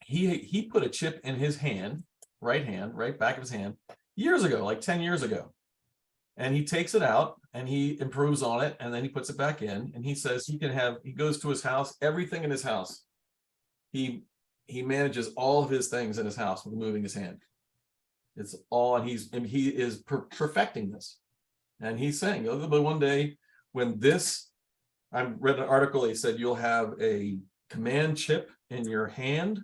He put a chip in his hand, right back of his hand, years ago, like 10 years ago. And he takes it out and he improves on it and then he puts it back in. And he says he goes to his house, everything in his house. He manages all of his things in his house with moving his hand. It's all, and he is perfecting this. And he's saying, but one day when this, I read an article, he said you'll have a command chip in your hand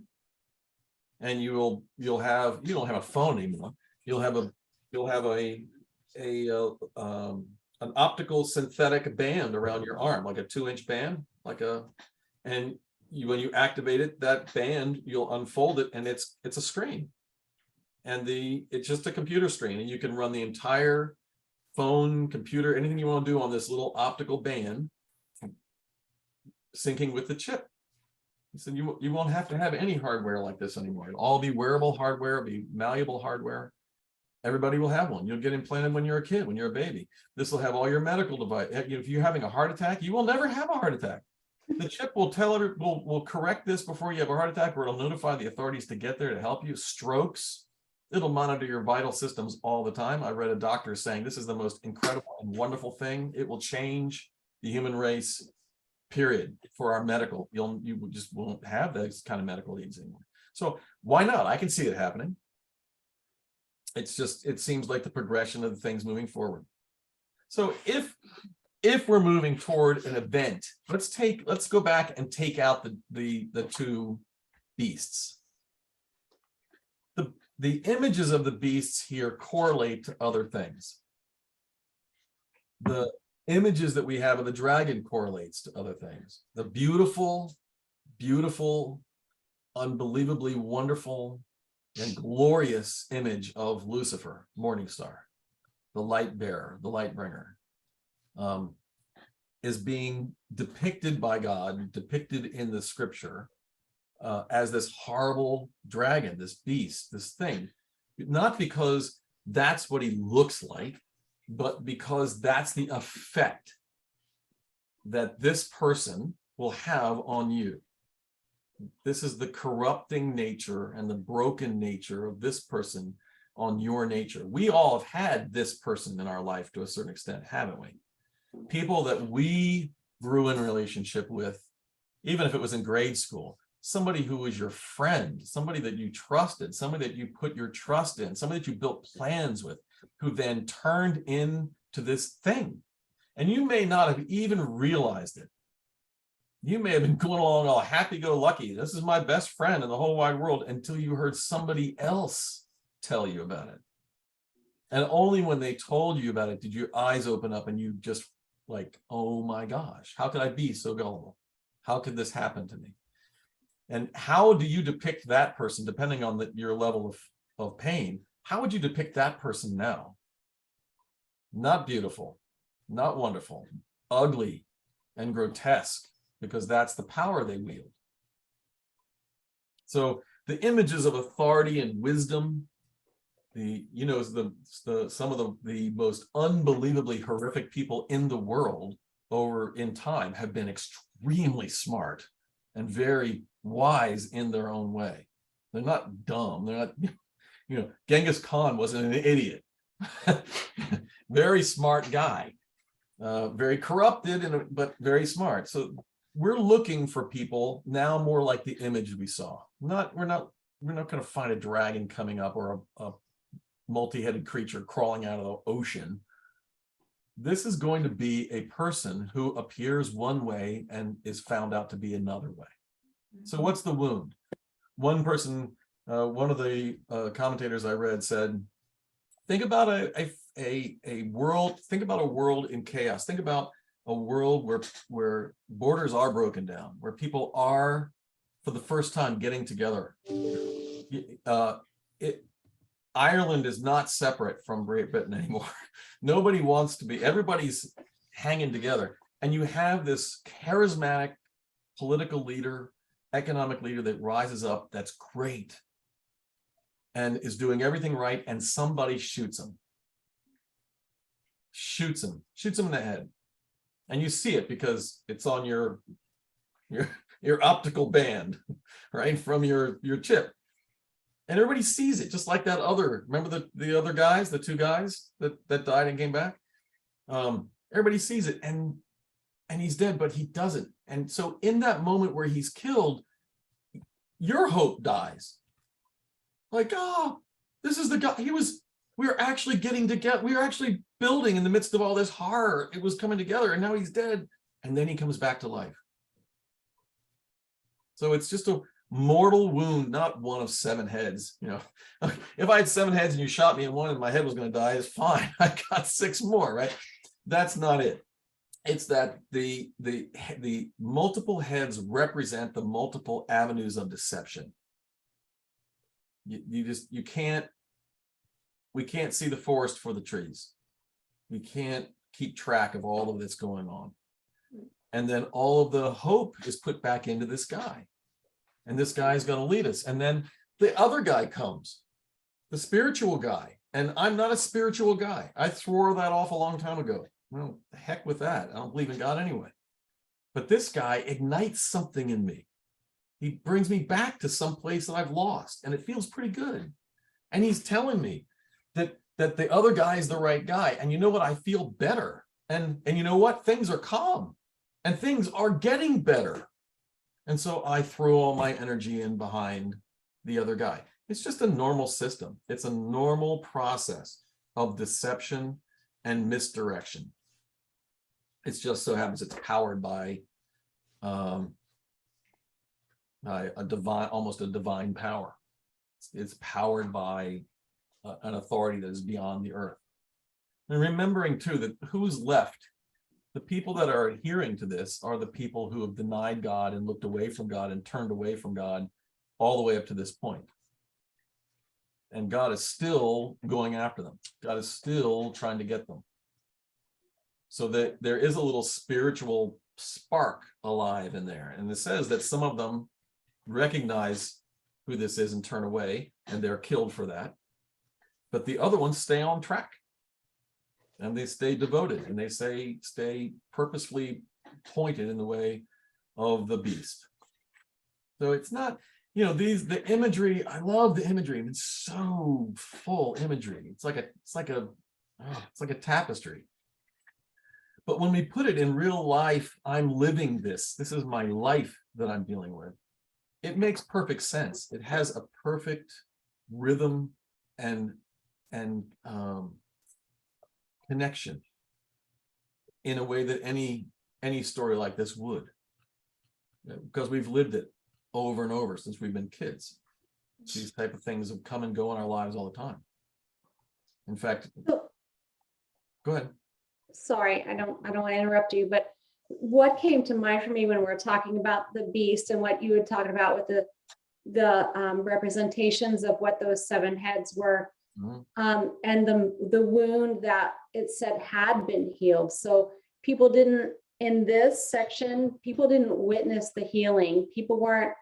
and you don't have a phone anymore. You'll have an optical synthetic band around your arm, like a 2-inch band, when you activate it, that band, you'll unfold it and it's a screen. And it's just a computer screen and you can run the entire phone, computer, anything you want to do on this little optical band, syncing with the chip. He said you won't have to have any hardware like this anymore. It'll all be wearable hardware, be malleable hardware. Everybody will have one. You'll get implanted when you're a kid, when you're a baby. This will have all your medical device. If you're having a heart attack, you will never have a heart attack. The chip will will correct this before you have a heart attack, or it'll notify the authorities to get there to help you. Strokes, it'll monitor your vital systems all the time. I read a doctor saying this is the most incredible and wonderful thing. It will change the human race, period, for our medical. You just won't have those kind of medical needs anymore. So why not? I can see it happening. It seems like the progression of the things moving forward. So if we're moving toward an event, let's go back and take out the two beasts. The images of the beasts here correlate to other things. The images that we have of the dragon correlates to other things. The beautiful, beautiful, unbelievably wonderful and glorious image of Lucifer, morning star, the light bearer, the light bringer, is being depicted by God, depicted in the scripture as this horrible dragon, this beast, this thing, not because that's what he looks like, but because that's the effect that this person will have on you. This is the corrupting nature and the broken nature of this person on your nature. We all have had this person in our life to a certain extent, haven't we? People that we grew in relationship with, even if it was in grade school, somebody who was your friend, somebody that you trusted, somebody that you put your trust in, somebody that you built plans with, who then turned into this thing. And you may not have even realized it. You may have been going along all happy-go-lucky. This is my best friend in the whole wide world, until you heard somebody else tell you about it. And only when they told you about it did your eyes open up and you just like, oh my gosh, how could I be so gullible? How could this happen to me? And how do you depict that person, depending on your level of pain? How would you depict that person now? Not beautiful, not wonderful, ugly and grotesque, because that's the power they wield. So the images of authority and wisdom, some of the most unbelievably horrific people in the world in time have been extremely smart and very wise in their own way. They're not dumb. They're not, Genghis Khan wasn't an idiot. Very smart guy, very corrupted, but very smart. So we're looking for people now more like the image we saw. We're not we're not going to find a dragon coming up or a multi-headed creature crawling out of the ocean. This is going to be a person who appears one way and is found out to be another way. So what's the wound? One person, one of the commentators I read said, think about a world, think about a world in chaos. Think about a world where borders are broken down, where people are, for the first time, getting together. Ireland is not separate from Great Britain anymore. Nobody wants to be, everybody's hanging together. And you have this charismatic political leader, economic leader that rises up, that's great, and is doing everything right, and somebody shoots him. Shoots him in the head. And you see it because it's on your optical band, right, from your chip. And everybody sees it, just like that other, remember the other guys, the two guys that died and came back? Everybody sees it, and he's dead, but he doesn't. And so in that moment where he's killed, your hope dies. Like, oh, this is the guy, we were actually getting together, we were actually building in the midst of all this horror. It was coming together, and now he's dead. And then he comes back to life. So it's just a mortal wound, not one of 7 heads. You know, if I had 7 heads and you shot me and one and my head was going to die, it's fine. I got 6 more, right? That's not it. It's that the multiple heads represent the multiple avenues of deception. We can't see the forest for the trees. We can't keep track of all of this going on. And then all of the hope is put back into this guy. And this guy is going to lead us. And then the other guy comes, the spiritual guy. And I'm not a spiritual guy. I swore that off a long time ago. Well, the heck with that. I don't believe in God anyway. But this guy ignites something in me. He brings me back to some place that I've lost, and it feels pretty good. And he's telling me that the other guy is the right guy. And you know what? I feel better. And you know what? Things are calm and things are getting better. And so I throw all my energy in behind the other guy. It's just a normal system. It's a normal process of deception and misdirection. It just so happens it's powered by a divine, almost a divine power. It's powered by an authority that is beyond the earth. And remembering too that who's left, the people that are adhering to this are the people who have denied God and looked away from God and turned away from God all the way up to this point. And God is still going after them. God is still trying to get them. So that there is a little spiritual spark alive in there. And it says that some of them recognize who this is and turn away, and they're killed for that. But the other ones stay on track. And they stay devoted, and they stay purposefully pointed in the way of the beast. So it's not, you know, the imagery, I love the imagery, and it's so full imagery. It's like a tapestry. But when we put it in real life, I'm living this. This is my life that I'm dealing with. It makes perfect sense. It has a perfect rhythm and connection in a way that any story like this would, because we've lived it over and over since we've been kids. These type of things have come and go in our lives all the time. In fact, go ahead. Sorry, I don't want to interrupt you, but what came to mind for me when we're talking about the beast and what you had talked about with the representations of what those 7 heads were, and the wound that it said had been healed. So people didn't, in this section, people didn't witness the healing. People weren't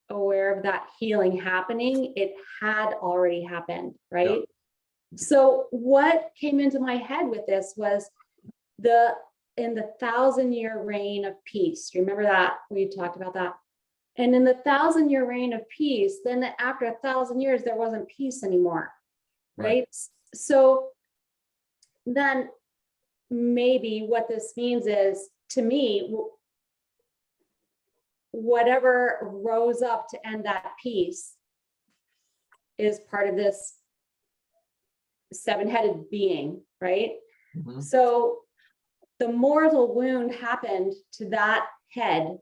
aware of that healing happening. It had already happened, right? Yep. So what came into my head with this was in the 1,000-year reign of peace. Remember that? We talked about that. And in the 1,000-year reign of peace, then after 1,000 years, there wasn't peace anymore, right? So then maybe what this means is, to me, whatever rose up to end that peace is part of this seven-headed being, right? Mhm. So the mortal wound happened to that head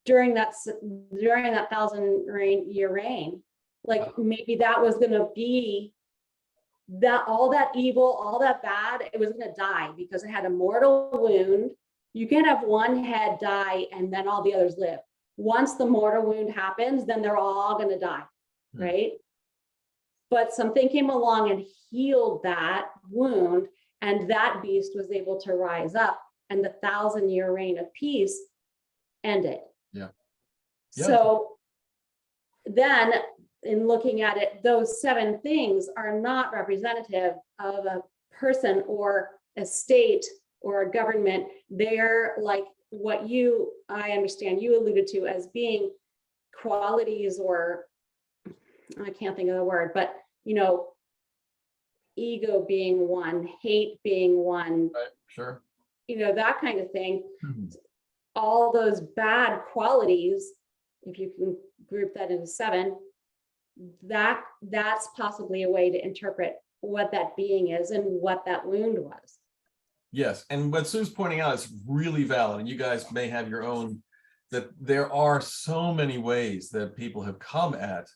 during that 1,000-year reign. Like maybe that was going to be that all that evil, all that bad, it was going to die because it had a mortal wound. You can't have one head die and then all the others live. Once the mortal wound happens, then they're all going to die, right? But something came along and healed that wound, and that beast was able to rise up, and the 1,000-year reign of peace ended. Yeah. So then, in looking at it, those 7 things are not representative of a person or a state or a government. They're like what I understand you alluded to as being qualities, or I can't think of the word, but ego being one, hate being one, Right, sure. That kind of thing. Mhm. All those bad qualities, if you can group that into 7, that's possibly a way to interpret what that being is and what that wound was. Yes, and what Sue's pointing out is really valid, and you guys may have your own, that there are so many ways that people have come at.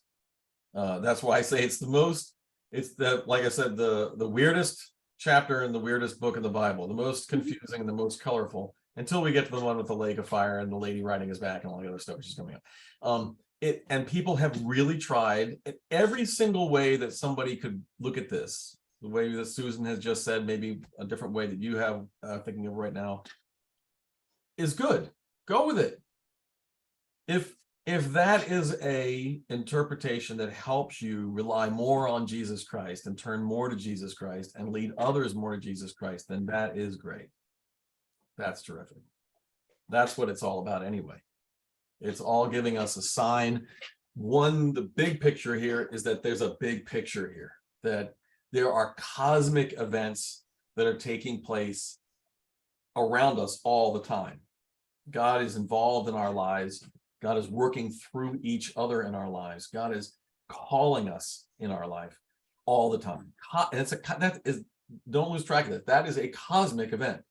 That's why I say it's like I said, the weirdest chapter in the weirdest book in the Bible, the most confusing and the most colorful, until we get to the one with the lake of fire and the lady riding his back and all the other stuff which is coming up. And people have really tried every single way that somebody could look at this. The way that Susan has just said, maybe a different way that you have thinking of right now, is good. Go with it. If that is a interpretation that helps you rely more on Jesus Christ and turn more to Jesus Christ and lead others more to Jesus Christ, then that is great. That's terrific. That's what it's all about anyway. It's all giving us a sign. The big picture here is that there's a big picture here, that there are cosmic events that are taking place around us all the time. God is involved in our lives. God is working through each other in our lives. God is calling us in our life all the time. And don't lose track of that. That is a cosmic event.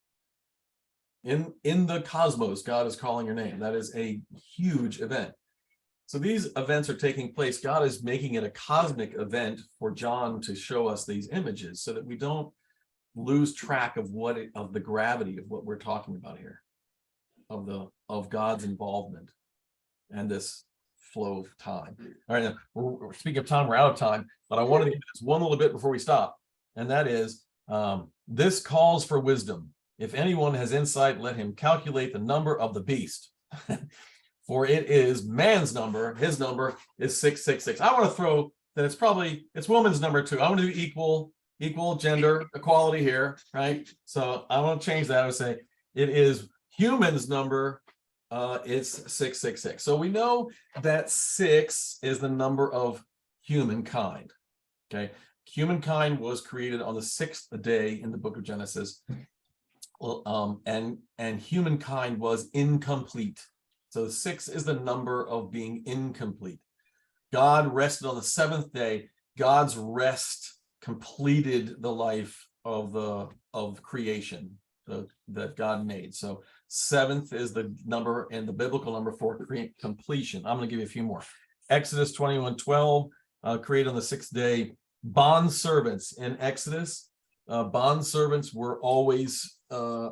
In the cosmos, God is calling your name. That is a huge event. So these events are taking place. God is making it a cosmic event for John to show us these images so that we don't lose track of the gravity of what we're talking about here, of God's involvement and this flow of time. All right, now, speaking of time, we're out of time, but I wanted to give this one little bit before we stop, and that is this calls for wisdom. If anyone has insight, let him calculate the number of the beast. For it is man's number, his number is 666. I want to throw that it's woman's number too. I want to do equal gender equality here, right? So I want to change that. I would say it is human's number, it's 666. So we know that 6 is the number of humankind. Okay, humankind was created on the 6th day in the book of Genesis. And humankind was incomplete. So 6 is the number of being incomplete. God rested on the 7th day. God's rest completed the life of creation that God made. So 7th is the number and the biblical number for completion. I'm going to give you a few more. Exodus 21:12, created on the 6th day. Bond servants in Exodus. Bond servants were always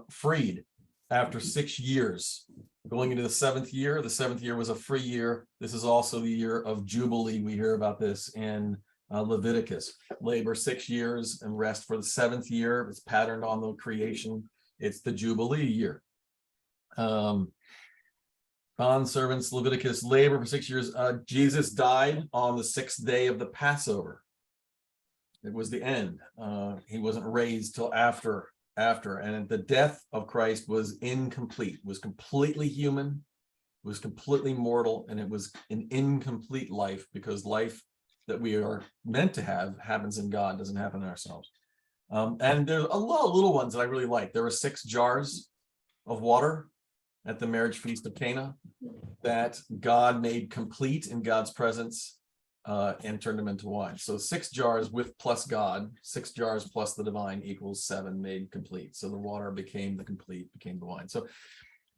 freed after 6 years. Going into the 7th year, the 7th year was a free year. This is also the year of Jubilee. We hear about this in Leviticus. Labor 6 years and rest for the 7th year. It's patterned on the creation. It's the Jubilee year. Bond servants, Leviticus, labor for 6 years. Jesus died on the 6th day of the Passover. It was the end. He wasn't raised till after, and the death of Christ was incomplete, was completely human, was completely mortal, and it was an incomplete life, because life that we are meant to have happens in God, doesn't happen in ourselves. And there's a lot of little ones that I really like. There were 6 jars of water at the marriage feast of Cana that God made complete in God's presence. and turned them into wine. So 6 jars with plus God, 6 jars plus the divine equals 7 made complete. So the water became the complete, became the wine. So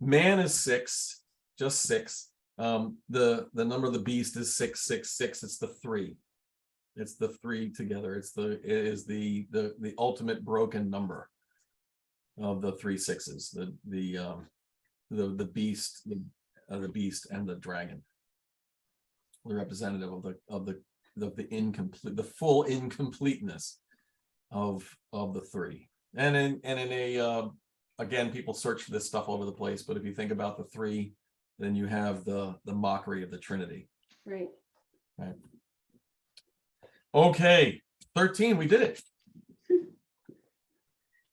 man is 6, just 6. The number of the beast is 666. It's the 3. It's the 3 together. It is the ultimate broken number of the 3 6s. The beast, the beast and the dragon. The representative of the incomplete, the full incompleteness of the 3. And in a again, people search for this stuff all over the place, but if you think about the 3, then you have the mockery of the Trinity. Right. Right. Okay, 13, we did it.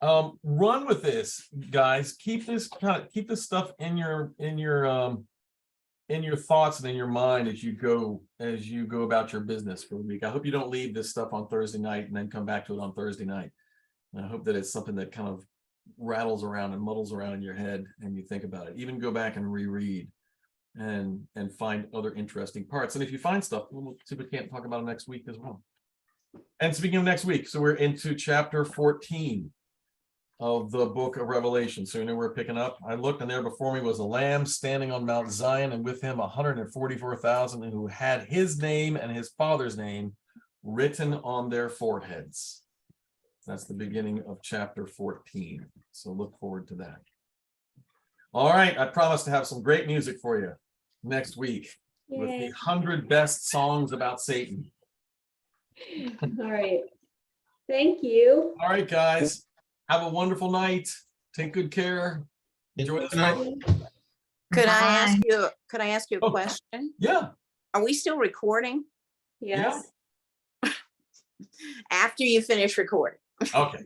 Run with this, guys. Keep this stuff in your thoughts and in your mind as you go about your business for the week. I hope you don't leave this stuff on Thursday night and then come back to it on Thursday night. And I hope that it's something that kind of rattles around and muddles around in your head and you think about it. Even go back and reread and find other interesting parts. And if you find stuff, we'll see if we can't talk about it next week as well. And speaking of next week, so we're into chapter 14 of the book of Revelation. So you know we're picking up. I looked, and there before me was a lamb standing on Mount Zion, and with him 144,000 who had his name and his father's name written on their foreheads. That's the beginning of chapter 14. So look forward to that. All right, I promise to have some great music for you next week with the Yay. 100 best songs about Satan. All right. Thank you. All right, guys. Have a wonderful night. Take good care. Enjoy this night. Could I Bye. ask you a Oh. question? Yeah. Are we still recording Yes. after you finish recording? Okay.